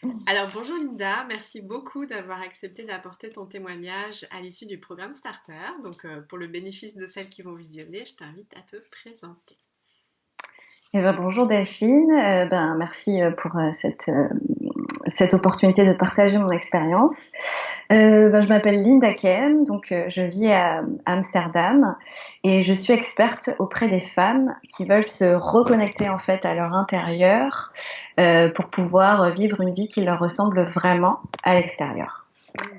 Alors bonjour Linda, merci beaucoup d'avoir accepté d'apporter ton témoignage à l'issue du programme Starter. Pour le bénéfice de celles qui vont visionner, je t'invite à te présenter. Bonjour Delphine. Merci pour cette opportunité de partager mon expérience. Je m'appelle Linda Ken, je vis à Amsterdam et je suis experte auprès des femmes qui veulent se reconnecter en fait à leur intérieur pour pouvoir vivre une vie qui leur ressemble vraiment à l'extérieur. Hmm.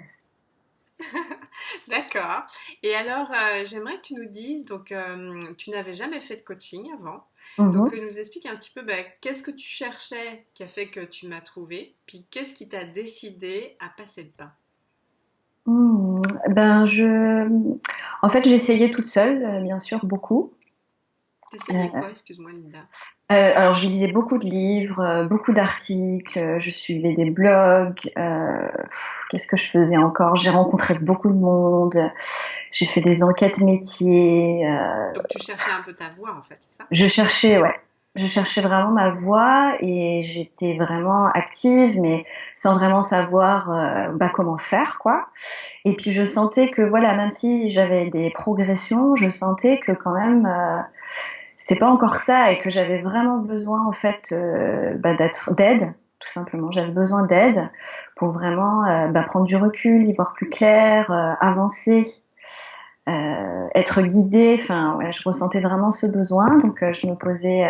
D'accord. Et alors, j'aimerais que tu nous dises, tu n'avais jamais fait de coaching avant, Mhm. nous expliques un petit peu qu'est-ce que tu cherchais qui a fait que tu m'as trouvé, puis qu'est-ce qui t'a décidé à passer le pas. Hmm. En fait, j'essayais toute seule, bien sûr, beaucoup. T'essayais quoi, excuse-moi Linda? Alors, je lisais beaucoup de livres, beaucoup d'articles, je suivais des blogs. Qu'est-ce que je faisais encore? J'ai rencontré beaucoup de monde, j'ai fait des enquêtes métiers. Donc tu cherchais un peu ta voix en fait, c'est ça? Ouais, je cherchais vraiment ma voie et j'étais vraiment active, mais sans vraiment savoir comment faire, quoi. Et puis je sentais que voilà, même si j'avais des progressions, je sentais que quand même c'est pas encore ça et que j'avais vraiment besoin en fait d'aide, tout simplement. J'avais besoin d'aide pour vraiment prendre du recul, y voir plus clair, avancer, être guidée. Enfin, ouais, je ressentais vraiment ce besoin, je me posais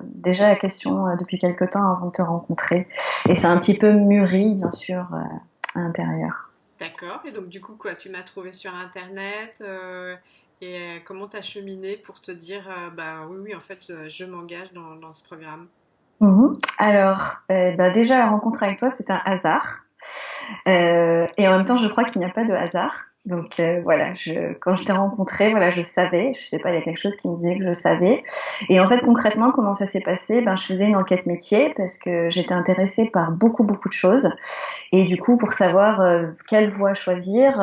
déjà la question depuis quelque temps avant de te rencontrer. Et c'est un petit peu mûri, bien sûr, à l'intérieur. D'accord. Et donc, du coup, quoi, tu m'as trouvé sur Internet comment t'as cheminé pour te dire, oui, oui, en fait, je m'engage dans ce programme. Alors, déjà la rencontre avec toi, c'est un hasard. Et en même temps, je crois qu'il n'y a pas de hasard. Voilà, quand je t'ai rencontré, voilà, je savais, je sais pas, il y a quelque chose qui me disait que je savais. Et en fait, concrètement, comment ça s'est passé? Je faisais une enquête métier parce que j'étais intéressée par beaucoup, beaucoup de choses. Et du coup, pour savoir quelle voie choisir,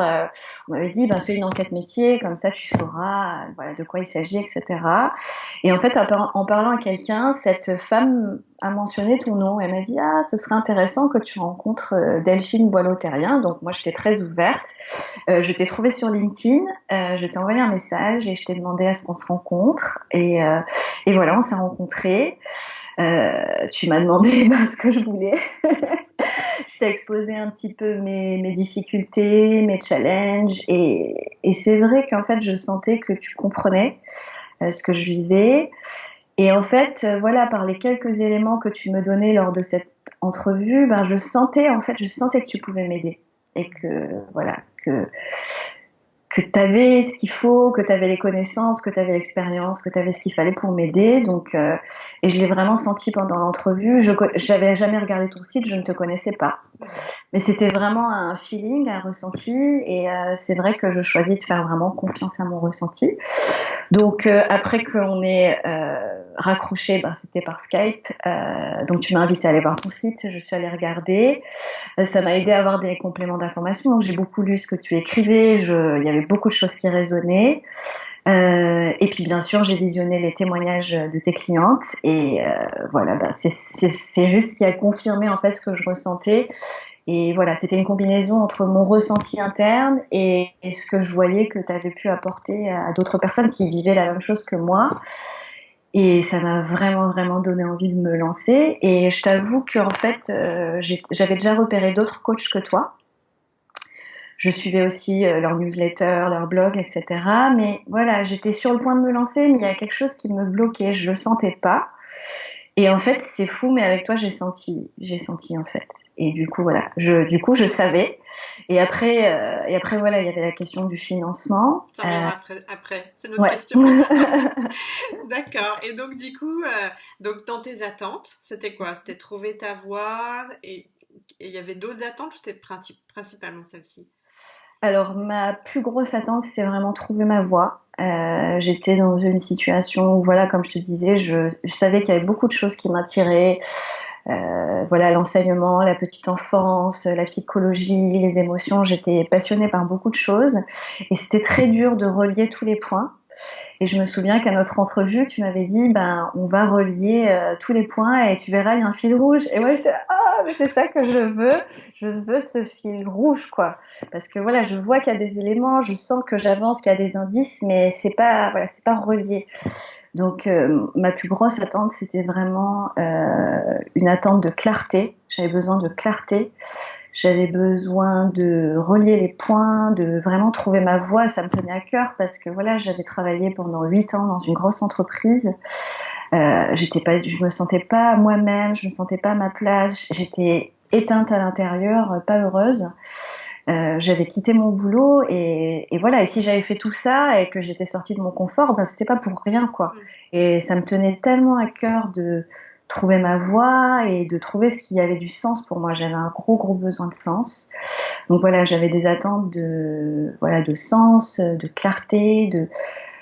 on m'avait dit, fais une enquête métier, comme ça tu sauras voilà, de quoi il s'agit, etc. Et en fait, en parlant à quelqu'un, cette femme a mentionné ton nom. Elle m'a dit, ah, ce serait intéressant que tu rencontres Delphine Boileau-Terrien. Donc moi, j'étais très ouverte. Je t'ai trouvée sur LinkedIn, je t'ai envoyé un message et je t'ai demandé à ce qu'on se rencontre. Et voilà, on s'est rencontrés. Tu m'as demandé ce que je voulais. Je t'ai exposé un petit peu mes difficultés, mes challenges. Et c'est vrai qu'en fait, je sentais que tu comprenais ce que je vivais. Et en fait, voilà, par les quelques éléments que tu me donnais lors de cette entrevue, je sentais que tu pouvais m'aider. Et que, voilà, que tu avais ce qu'il faut, que tu avais les connaissances, que tu avais l'expérience, que tu avais ce qu'il fallait pour m'aider. Et je l'ai vraiment senti pendant l'entrevue. J'avais jamais regardé ton site, je ne te connaissais pas. Mhm. Mais c'était vraiment un feeling, un ressenti. Et c'est vrai que je choisis de faire vraiment confiance à mon ressenti. Après qu'on ait raccroché, c'était par Skype. Donc tu m'as invité à aller voir ton site, je suis allée regarder. Ça m'a aidé à avoir des compléments d'information. Donc j'ai beaucoup lu ce que tu écrivais. Il y avait beaucoup de choses qui résonnaient. Et puis bien sûr, j'ai visionné les témoignages de tes clientes. Et voilà, c'est juste ce qui a confirmé en fait ce que je ressentais. Et voilà, c'était une combinaison entre mon ressenti interne et ce que je voyais que tu avais pu apporter à d'autres personnes qui vivaient la même chose que moi. Et ça m'a vraiment, vraiment donné envie de me lancer. Et je t'avoue qu'en fait, j'avais déjà repéré d'autres coachs que toi. Je suivais aussi leur newsletter, leur blog, etc. Mais voilà, j'étais sur le point de me lancer, mais il y a quelque chose qui me bloquait. Je le sentais pas. Et en fait, c'est fou, mais avec toi, j'ai senti en fait. Et du coup, voilà, je savais. Et après, voilà, il y avait la question du financement. Ça viendra après, c'est notre Ouais. question. D'accord. Et donc, du coup, dans tes attentes, c'était quoi? C'était trouver ta voie et il y avait d'autres attentes ou c'était principalement celle-ci? Alors, ma plus grosse attente, c'est vraiment trouver ma voie. J'étais dans une situation où, voilà, comme je te disais, je savais qu'il y avait beaucoup de choses qui m'attiraient. Voilà, l'enseignement, la petite enfance, la psychologie, les émotions. J'étais passionnée par beaucoup de choses et c'était très dur de relier tous les points. Et je me souviens qu'à notre entrevue, tu m'avais dit, ben, on va relier tous les points et tu verras, il y a un fil rouge. Et moi, j'étais là, ah, mais c'est ça que je veux. Je veux ce fil rouge, quoi. Parce que voilà, je vois qu'il y a des éléments, je sens que j'avance, qu'il y a des indices, mais c'est pas, voilà, c'est pas relié. Donc, ma plus grosse attente, c'était vraiment une attente de clarté. J'avais besoin de clarté. J'avais besoin de relier les points, de vraiment trouver ma voie. Ça me tenait à cœur parce que voilà, j'avais travaillé pendant 8 ans dans une grosse entreprise. Je me sentais pas moi-même, je me sentais pas à ma place. J'étais éteinte à l'intérieur, pas heureuse. J'avais quitté mon boulot et voilà. Et si j'avais fait tout ça et que j'étais sortie de mon confort, ben c'était pas pour rien, quoi. Et ça me tenait tellement à cœur de trouver ma voie et de trouver ce qui avait du sens pour moi. J'avais un gros besoin de sens. Donc voilà, j'avais des attentes de sens, de clarté,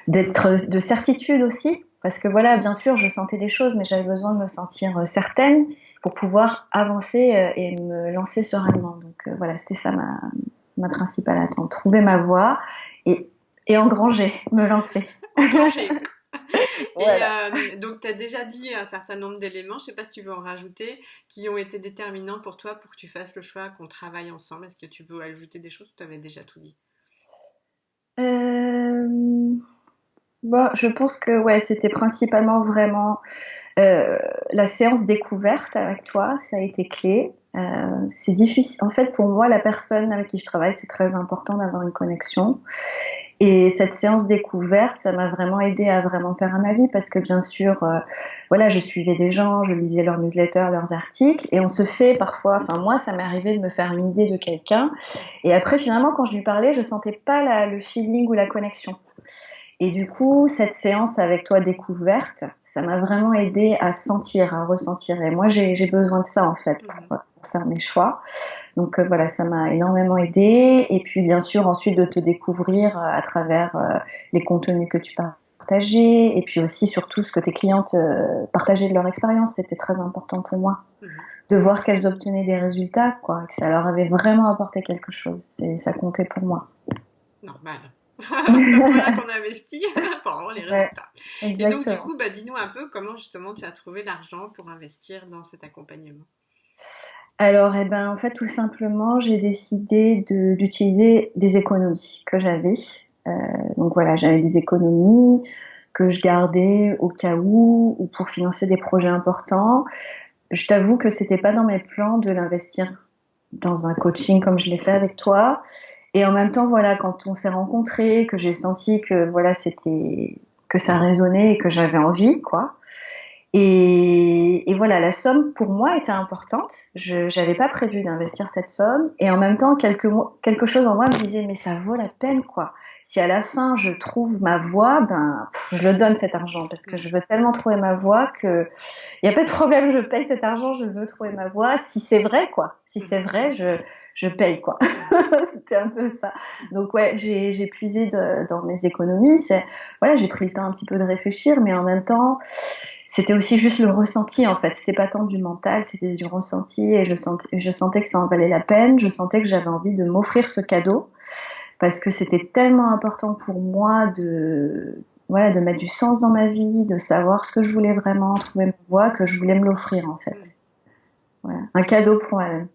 de certitude aussi. Parce que voilà, bien sûr, je sentais des choses, mais j'avais besoin de me sentir certaine pour pouvoir avancer et me lancer sereinement. Donc voilà, c'était ça ma principale attente. Trouver ma voie et engranger, me lancer. Enclenché. Voilà. Et donc, tu as déjà dit un certain nombre d'éléments, je sais pas si tu veux en rajouter, qui ont été déterminants pour toi pour que tu fasses le choix qu'on travaille ensemble. Est-ce que tu veux ajouter des choses ou tu avais déjà tout dit? Euh, Bon, je pense que ouais, c'était principalement vraiment euh, la séance découverte avec toi, ça a été clé. C'est difficile. En fait, pour moi, la personne avec qui je travaille, c'est très important d'avoir une connexion. Et cette séance découverte, ça m'a vraiment aidé à vraiment faire un avis parce que bien sûr, voilà, je suivais des gens, je lisais leurs newsletters, leurs articles, et on se fait parfois. Enfin, moi, ça m'est arrivé de me faire une idée de quelqu'un, et après, finalement, quand je lui parlais, je sentais pas le feeling ou la connexion. Et du coup, cette séance avec toi découverte, ça m'a vraiment aidé à sentir, à ressentir. Et moi, j'ai besoin de ça, en fait, pour faire mes choix. Donc voilà, ça m'a énormément aidé. Et puis, bien sûr, ensuite, de te découvrir à travers les contenus que tu partageais. Et puis aussi, surtout, ce que tes clientes partageaient de leur expérience. C'était très important pour moi. De voir qu'elles obtenaient des résultats, quoi. Que ça leur avait vraiment apporté quelque chose. Ça comptait pour moi. Normal. C'est comme ça qu'on investit pour avoir les Ouais, résultats. Et donc, du exactement. coup, bah, dis-nous un peu comment justement tu as trouvé l'argent pour investir dans cet accompagnement. Alors, eh ben, en fait, tout simplement, j'ai décidé d'utiliser des économies que j'avais. Euh, donc voilà, j'avais des économies que je gardais au cas où ou pour financer des projets importants. Je t'avoue que c'était pas dans mes plans de l'investir dans un coaching comme je l'ai fait avec toi. Et en même temps, voilà, quand on s'est rencontrés, que j'ai senti que voilà, que ça résonnait et que j'avais envie, quoi. Et voilà, la somme pour moi était importante. Je n'avais pas prévu d'investir cette somme. Et en même temps, quelque chose en moi me disait, mais ça vaut la peine, quoi. Si à la fin je trouve ma voie, ben, je le donne cet argent parce que je veux tellement trouver ma voie que il n'y a pas de problème, je paye cet argent, je veux trouver ma voie. Si c'est vrai, quoi. Si c'est vrai, je paye, quoi. C'était un peu ça. Donc ouais, j'ai puisé dans mes économies. Voilà, j'ai pris le temps un petit peu de réfléchir, mais en même temps, c'était aussi juste le ressenti, en fait. C'était pas tant du mental, c'était du ressenti et je sentais que ça en valait la peine. Je sentais que j'avais envie de m'offrir ce cadeau parce que c'était tellement important pour moi voilà, de mettre du sens dans ma vie, de savoir ce que je voulais vraiment, trouver ma voie, que je voulais me l'offrir, en fait. Voilà. Un cadeau pour moi-même.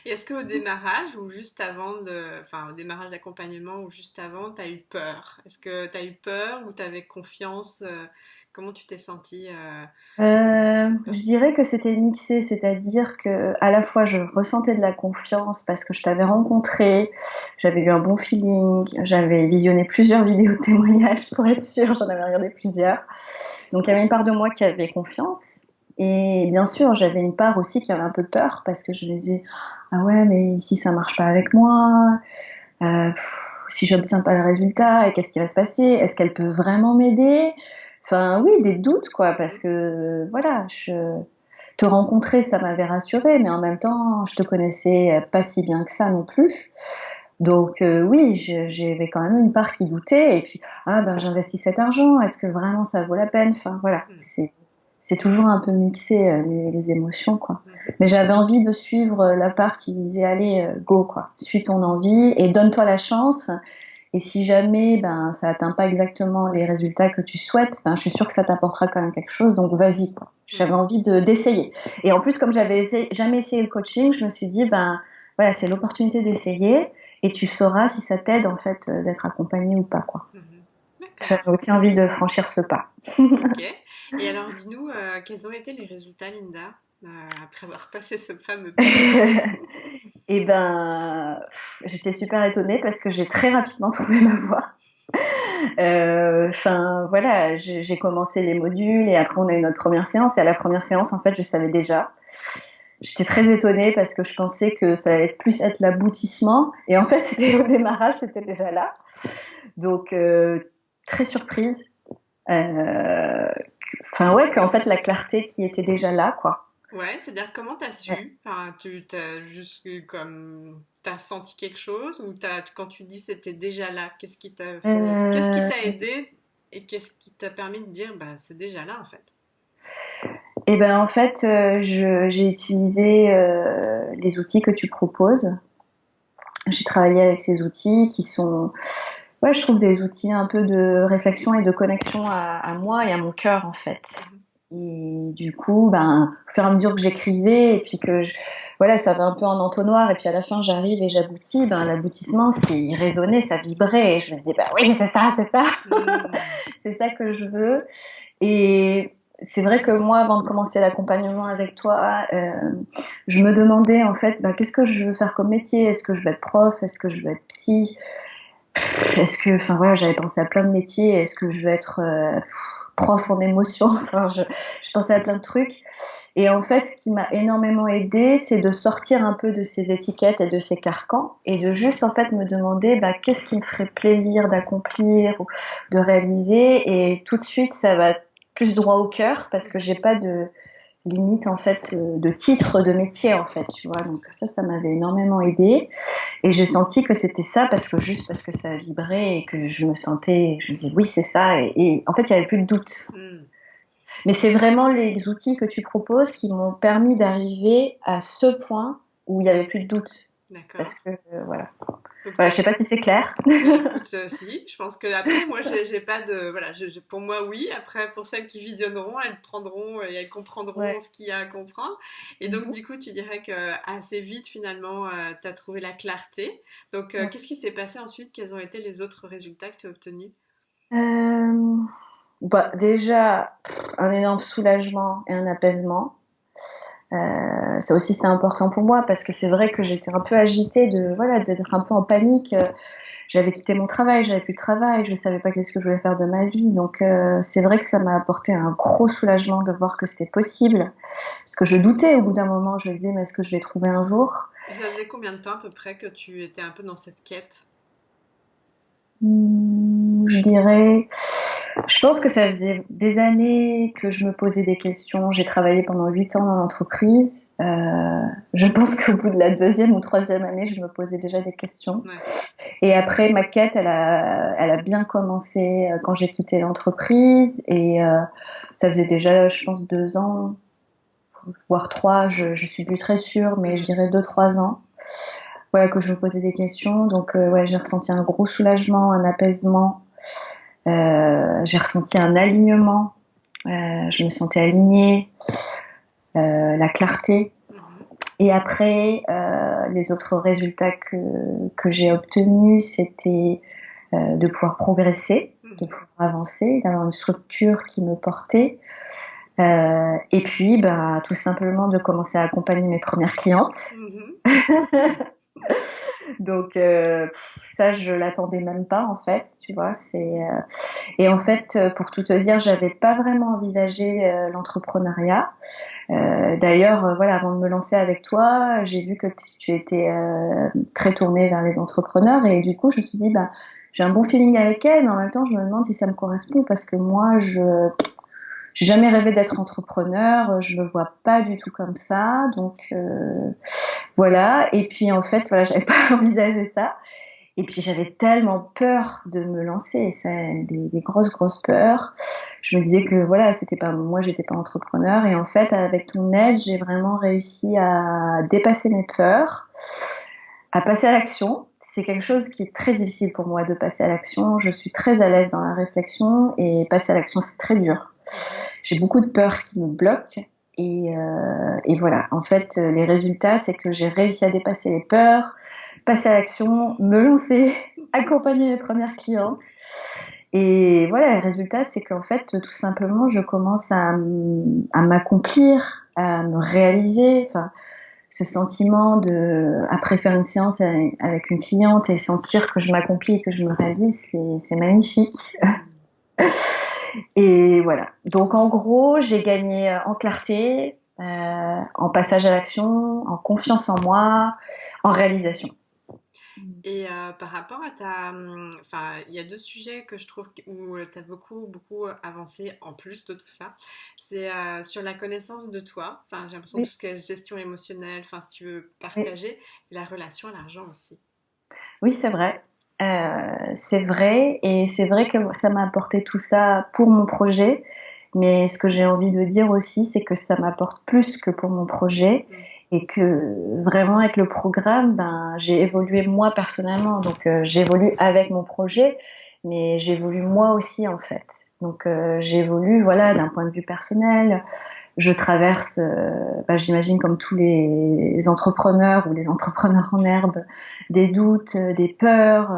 Et est-ce qu'au démarrage ou juste avant enfin au démarrage d'accompagnement ou juste avant, tu as eu peur? Est-ce que tu as eu peur ou tu avais confiance? Comment tu t'es sentie cette peur? Je dirais que c'était mixé, c'est-à-dire que à la fois je ressentais de la confiance parce que je t'avais rencontré, j'avais eu un bon feeling, j'avais visionné plusieurs vidéos de témoignages pour être sûre, j'en avais regardé plusieurs. Donc il y avait une part de moi qui avait confiance. Et bien sûr, j'avais une part aussi qui avait un peu peur parce que je me disais, ah ouais, mais si ça marche pas avec moi, si j'obtiens pas le résultat, et qu'est-ce qui va se passer? Est-ce qu'elle peut vraiment m'aider? Enfin, oui, des doutes, quoi, parce que voilà, te rencontrer, ça m'avait rassurée, mais en même temps, je te connaissais pas si bien que ça non plus. Donc oui, j'avais quand même une part qui doutait, et puis ah ben j'investis cet argent, est-ce que vraiment ça vaut la peine? Enfin voilà, c'est toujours un peu mixé les émotions, quoi. Mais j'avais envie de suivre la part qui disait allez go, quoi, suis ton envie et donne-toi la chance. Et si jamais ben, ça n'atteint pas exactement les résultats que tu souhaites, ben, je suis sûre que ça t'apportera quand même quelque chose. Donc vas-y, quoi. J'avais envie d'essayer. Et en plus, comme jamais essayé le coaching, je me suis dit, ben voilà, c'est l'opportunité d'essayer et tu sauras si ça t'aide en fait d'être accompagné ou pas, quoi. Mhm. D'accord. J'avais aussi envie de franchir ce pas. Ok. Et alors, dis-nous, quels ont été les résultats, Linda, après avoir passé ce fameux pas? Et ben, j'étais super étonnée parce que j'ai très rapidement trouvé ma voie. Enfin, voilà, j'ai commencé les modules et après on a eu notre première séance. Et à la première séance, en fait, je savais déjà. J'étais très étonnée parce que je pensais que ça allait plus être l'aboutissement. Et en fait, au démarrage, c'était déjà là. Donc, très surprise. Enfin, ouais, qu'en fait, la clarté qui était déjà là, quoi. Ouais, c'est-à-dire comment t'as Ouais. su? Enfin, tu t'as juste comme t'as senti quelque chose ou quand tu dis c'était déjà là, qu'est-ce qui Euh, t'a aidé et qu'est-ce qui t'a permis de dire bah c'est déjà là en fait? et ben, en fait, j'ai utilisé les outils que tu proposes. J'ai travaillé avec ces outils qui sont, ouais, je trouve des outils un peu de réflexion et de connexion à moi et à mon cœur, en fait. Mhm. Et du coup, ben, au fur et à mesure que j'écrivais et puis voilà, ça va un peu en entonnoir et puis à la fin j'arrive et j'aboutis, ben, l'aboutissement, il résonnait, ça vibrait et je me disais, bah oui, Hmm. c'est ça que je veux. Et c'est vrai que moi, avant de commencer l'accompagnement avec toi, je me demandais en fait, bah, qu'est-ce que je veux faire comme métier? Est-ce que je veux être prof? Est-ce que je veux être psy? Enfin voilà, j'avais pensé à plein de métiers. Est-ce que je veux être prof en émotion? Enfin, je pensais à plein de trucs. Et en fait, ce qui m'a énormément aidée, c'est de sortir un peu de ces étiquettes et de ces carcans et de juste en fait me demander bah, qu'est-ce qui me ferait plaisir d'accomplir ou de réaliser. Et tout de suite, ça va plus droit au cœur parce que j'ai pas de limite en fait de titre de métier en fait, tu vois. Donc ça m'avait énormément aidée. Et j'ai senti que c'était ça juste parce que ça vibrait et que je me sentais, je me disais oui c'est ça. Et en fait il y avait plus de doute. Hmm. Mais c'est vraiment les outils que tu proposes qui m'ont permis d'arriver à ce point où il y avait plus de doute. D'accord. Parce que voilà. Donc Voilà, je sais pas si c'est clair. bah écoute, si, je pense que après moi j'ai pas de voilà, pour moi oui, après pour celles qui visionneront, elles prendront et elles comprendront Ouais. ce qu'il y a à comprendre. Et donc Mhm. du coup, tu dirais que assez vite finalement tu as trouvé la clarté. Donc Ouais. qu'est-ce qui s'est passé ensuite? Quels ont été les autres résultats que tu as obtenus? Euh, Bah, déjà, un énorme soulagement et un apaisement. Ça aussi, c'est important pour moi parce que c'est vrai que j'étais un peu agitée voilà, d'être un peu en panique. J'avais quitté mon travail, j'avais plus de travail, je ne savais pas qu'est-ce que je voulais faire de ma vie. Donc, c'est vrai que ça m'a apporté un gros soulagement de voir que c'était possible. Parce que je doutais au bout d'un moment, je me disais, mais est-ce que je vais trouver un jour? Et ça faisait combien de temps à peu près que tu étais un peu dans cette quête? Je dirais, je pense que ça faisait des années que je me posais des questions. J'ai travaillé pendant 8 ans dans l'entreprise. Je pense qu'au bout de la deuxième ou troisième année, je me posais déjà des questions. Ouais. Et après, ma quête, elle a bien commencé quand j'ai quitté l'entreprise. Et ça faisait déjà, je pense, 2 ans, voire trois. Je suis plus très sûre, mais je Hmm. dirais 2, 3 ans. Voilà, que je me posais des questions. Donc, ouais, j'ai ressenti un gros soulagement, un apaisement. J'ai ressenti un alignement. Je me sentais alignée, la clarté. Mhm. Et après, les autres résultats que j'ai obtenus, c'était de pouvoir progresser, de Mhm. pouvoir avancer, d'avoir une structure qui me portait. Et puis, bah, tout simplement de commencer à accompagner mes premières clientes. Mhm. Donc, ça, je l'attendais même pas, en fait, tu vois. Et en fait, pour tout te dire, j'avais pas vraiment envisagé l'entrepreneuriat. D'ailleurs, voilà, avant de me lancer avec toi, j'ai vu que tu étais très tournée vers les entrepreneurs et du coup, je me suis dit, bah, j'ai un bon feeling avec elle, mais en même temps, je me demande si ça me correspond parce que moi, j'ai jamais rêvé d'être entrepreneur, je me vois pas du tout comme ça, donc voilà. Et puis en fait, voilà, j'avais pas envisagé ça. Et puis j'avais tellement peur de me lancer, des grosses peurs. Je me disais que voilà, c'était pas moi, j'étais pas entrepreneur. Et en fait, avec ton aide, j'ai vraiment réussi à dépasser mes peurs, à passer à l'action. c'est quelque chose qui est très difficile pour moi de passer à l'action. Je suis très à l'aise dans la réflexion et passer à l'action, c'est très dur. J'ai beaucoup de peurs qui me bloquent et voilà. En fait, les résultats, c'est que j'ai réussi à dépasser les peurs, passer à l'action, me lancer, accompagner mes premières clientes. Et voilà, le résultat, c'est qu'en fait, tout simplement, je commence à m'accomplir, à me réaliser. Enfin, ce sentiment de, après faire une séance avec une cliente et sentir que je m'accomplis et que je me réalise, c'est magnifique. Et voilà. Donc, en gros, j'ai gagné en clarté, en passage à l'action, en confiance en moi, en réalisation. Et par rapport à enfin, il y a deux sujets que je trouve où tu as beaucoup avancé en plus de tout ça. C'est sur la connaissance de toi. Enfin, j'ai l'impression que Oui, tout ce qui est gestion émotionnelle, enfin, si tu veux oui, partager, et la relation à l'argent aussi. oui, c'est vrai. C'est vrai, et c'est vrai que ça m'a apporté tout ça pour mon projet. Mais ce que j'ai envie de dire aussi, c'est que ça m'apporte plus que pour mon projet Mm. et que vraiment avec le programme, ben, j'ai évolué moi personnellement. Donc j'évolue avec mon projet, mais j'évolue moi aussi en fait. Donc j'évolue voilà d'un point de vue personnel. Je traverse, ben, j'imagine comme tous les entrepreneurs ou les entrepreneurs en herbe, des doutes, des peurs.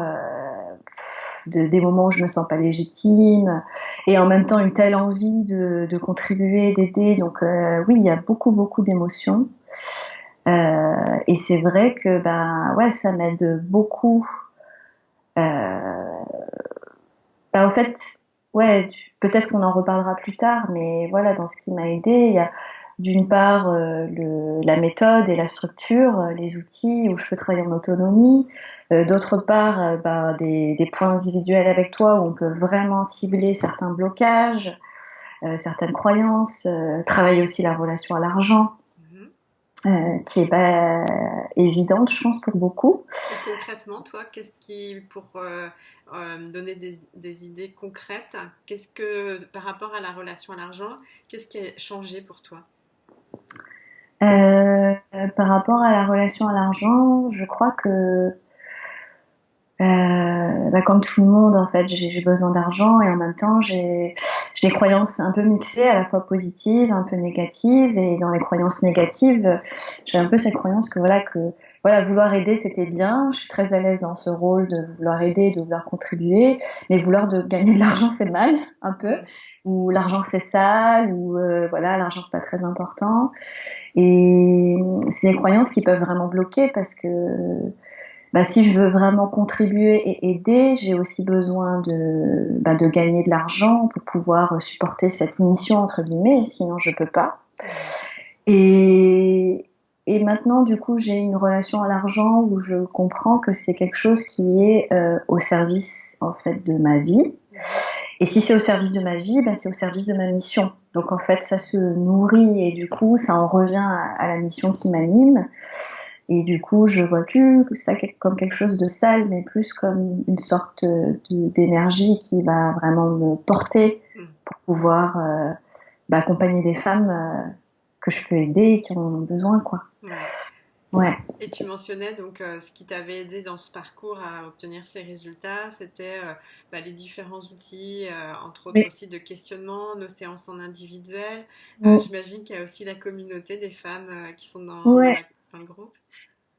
Des moments où je me sens pas légitime et en même temps une telle envie de contribuer, d'aider. Donc oui, il y a beaucoup d'émotions et c'est vrai que bah ouais, ça m'aide beaucoup. Euh, Bah, en fait, ouais, peut-être qu'on en reparlera plus tard, mais voilà, dans ce qui m'a aidé, il y a d'une part la méthode et la structure, les outils où je peux travailler en autonomie. D'autre part, bah, des points individuels avec toi où on peut vraiment cibler certains blocages, certaines croyances, travailler aussi la relation à l'argent, Mhm. qui est pas évidente, je pense, pour beaucoup. Et concrètement, toi, qu'est-ce qui, pour me donner des idées concrètes, qu'est-ce que, par rapport à la relation à l'argent, qu'est-ce qui a changé pour toi? Par rapport à la relation à l'argent, je crois que bah, comme tout le monde, en fait, j'ai besoin d'argent et en même temps, j'ai des croyances un peu mixées, à la fois positives, un peu négatives. Et dans les croyances négatives, j'ai un peu cette croyance que vouloir aider, c'était bien. Je suis très à l'aise dans ce rôle de vouloir aider, de vouloir contribuer, mais vouloir de gagner de l'argent, c'est mal, un peu. Mm. Ou l'argent, c'est sale, ou voilà, l'argent, c'est pas très important. Et c'est des croyances qui peuvent vraiment bloquer parce que bah, si je veux vraiment contribuer et aider, j'ai aussi besoin de gagner de l'argent pour pouvoir supporter cette mission, entre guillemets, sinon je peux pas. Ouais. Et, et maintenant, du coup, j'ai une relation à l'argent où je comprends que c'est quelque chose qui est au service, en fait, de ma vie. Mhm. Et si c'est au service de ma vie, ben, c'est au service de ma mission. Donc, en fait, ça se nourrit et du coup, ça en revient à la mission qui m'anime. Et du coup, je vois plus ça comme quelque chose de sale, mais plus comme une sorte d'énergie qui va vraiment me porter Mm. pour pouvoir accompagner des femmes que je peux aider et qui en ont besoin, quoi. Ouais. Ouais. Et tu mentionnais donc ce qui t'avait aidé dans ce parcours à obtenir ces résultats, c'était bah, les différents outils, entre autres Oui. aussi de questionnement, nos séances en individuel. Mm. J'imagine qu'il y a aussi la communauté des femmes qui sont Ouais. dans le groupe.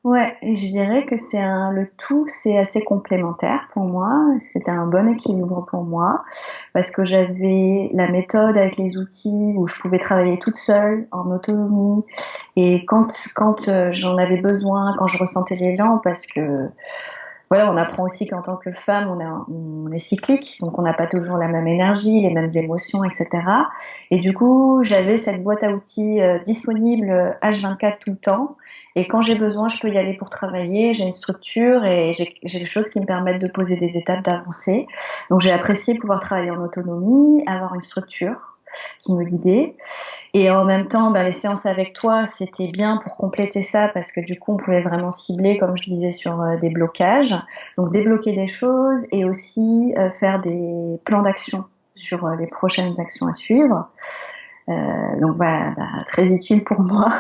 Ouais, et je dirais que le tout, c'est assez complémentaire pour moi. C'était un bon équilibre pour moi parce que j'avais la méthode avec les outils où je pouvais travailler toute seule en autonomie et quand j'en avais besoin, quand je ressentais l'élan, parce que voilà, on apprend aussi qu'en tant que femme, on est cyclique, donc on n'a pas toujours la même énergie, les mêmes émotions, etc. Et du coup, j'avais cette boîte à outils disponible H24 tout le temps. Et quand j'ai besoin, je peux y aller pour travailler. J'ai une structure et j'ai des choses qui me permettent de poser des étapes, d'avancer. Donc j'ai apprécié pouvoir travailler en autonomie, avoir une structure qui me guidait. Et en même temps, bah, les séances avec toi, c'était bien pour compléter ça parce que du coup, on pouvait vraiment cibler, comme je disais, sur des blocages. Donc, débloquer des choses et aussi faire des plans d'action sur les prochaines actions à suivre. Donc, voilà, bah, très utile pour moi.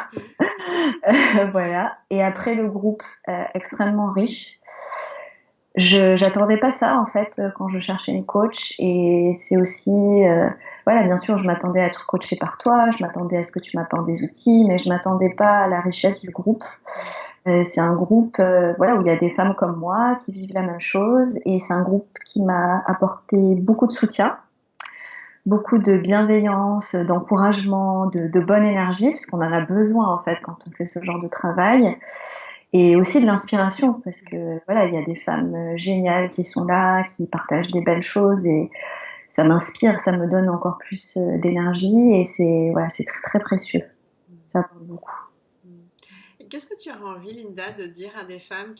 Voilà. Et après, le groupe extrêmement riche. j'attendais pas ça en fait quand je cherchais une coach et c'est aussi voilà bien sûr je m'attendais à être coachée par toi, je m'attendais à ce que tu m'apportes des outils, mais je m'attendais pas à la richesse du groupe. C'est un groupe voilà où il y a des femmes comme moi qui vivent la même chose et c'est un groupe qui m'a apporté beaucoup de soutien, beaucoup de bienveillance, d'encouragement, de bonne énergie parce qu'on en a besoin en fait quand on fait ce genre de travail et aussi de l'inspiration parce que voilà il y a des femmes géniales qui sont là, qui partagent des belles choses et ça m'inspire, ça me donne encore plus d'énergie et c'est voilà c'est très très précieux. Ça apporte beaucoup. Et qu'est-ce que tu aurais envie, Linda, de dire à des femmes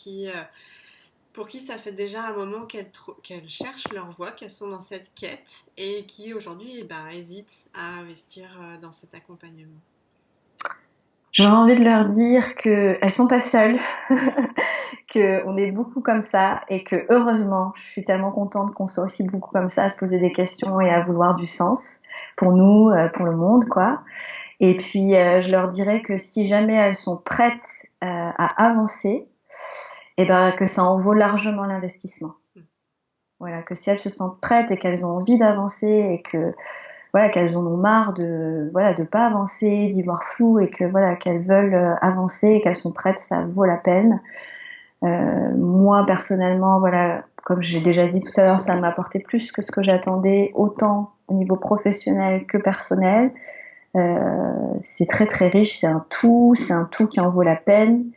pour qui ça fait déjà un moment qu'elles cherchent leur voie, qu'elles sont dans cette quête et qui aujourd'hui eh ben, hésitent à investir dans cet accompagnement? J'ai envie de leur dire qu'elles sont pas seules, qu'on est beaucoup comme ça et que heureusement, je suis tellement contente qu'on soit aussi beaucoup comme ça à se poser des questions et à vouloir du sens pour nous, pour le monde, quoi. Et puis, je leur dirais que si jamais elles sont prêtes à avancer, eh ben, que ça en vaut largement l'investissement. Voilà, que si elles se sentent prêtes et qu'elles ont envie d'avancer et que voilà qu'elles en ont marre de voilà de pas avancer, d'y voir flou et que voilà qu'elles veulent avancer et qu'elles sont prêtes, ça vaut la peine. Moi personnellement, voilà, comme j'ai déjà dit tout à l'heure, ça m'a apporté plus que ce que j'attendais, autant au niveau professionnel que personnel. C'est très très riche, c'est un tout qui en vaut la peine.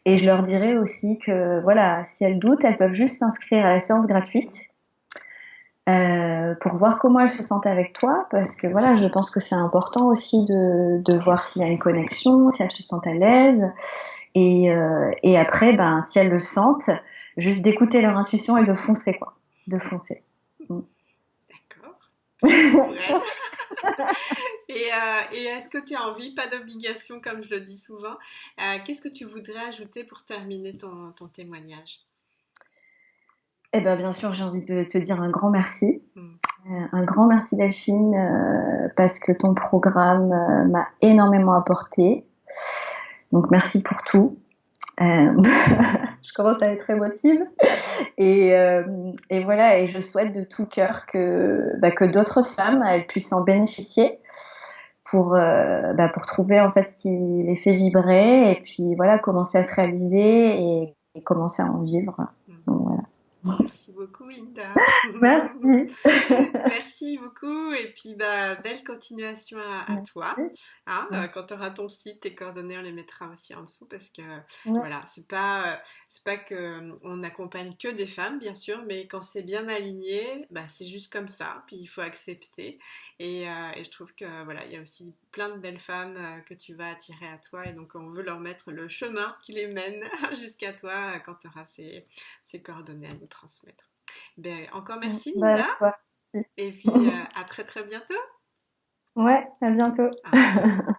Et je leur dirais aussi que voilà, si elles doutent, elles peuvent juste s'inscrire à la séance gratuite pour voir comment elles se sentent avec toi, parce que voilà, je pense que c'est important aussi de voir s'il y a une connexion, si elles se sentent à l'aise, et après, ben, si elles le sentent, juste d'écouter leur intuition et de foncer, quoi, de foncer. D'accord, merci pour elle. Et est-ce que tu as envie, pas d'obligation comme je le dis souvent, qu'est-ce que tu voudrais ajouter pour terminer ton témoignage? Eh ben, bien sûr, j'ai envie de te dire un grand merci. Mm. Un grand merci Delphine, parce que ton programme m'a énormément apporté. Donc merci pour tout. Je commence à être émotive. Et, euh, et voilà, et je souhaite de tout cœur que d'autres femmes elles puissent en bénéficier pour trouver en fait ce qui les fait vibrer et puis voilà, commencer à se réaliser et commencer à en vivre. Mm. Donc, voilà. Merci beaucoup, Linda. Merci. Merci beaucoup. Et puis, bah, belle continuation à toi. Hein, Merci. quand tu auras ton site, tes coordonnées, on les mettra aussi en dessous parce que, Ouais. voilà, c'est pas que on accompagne que des femmes, bien sûr, mais quand c'est bien aligné, bah, c'est juste comme ça. Puis, il faut accepter. Et je trouve que, voilà, il y a aussi plein de belles femmes que tu vas attirer à toi. Et donc, on veut leur mettre le chemin qui les mène jusqu'à toi quand tu auras ces coordonnées à nous transmettre. Ben, encore merci Bah, Linda toi aussi. et puis à très très bientôt. Ouais, à bientôt. Au revoir.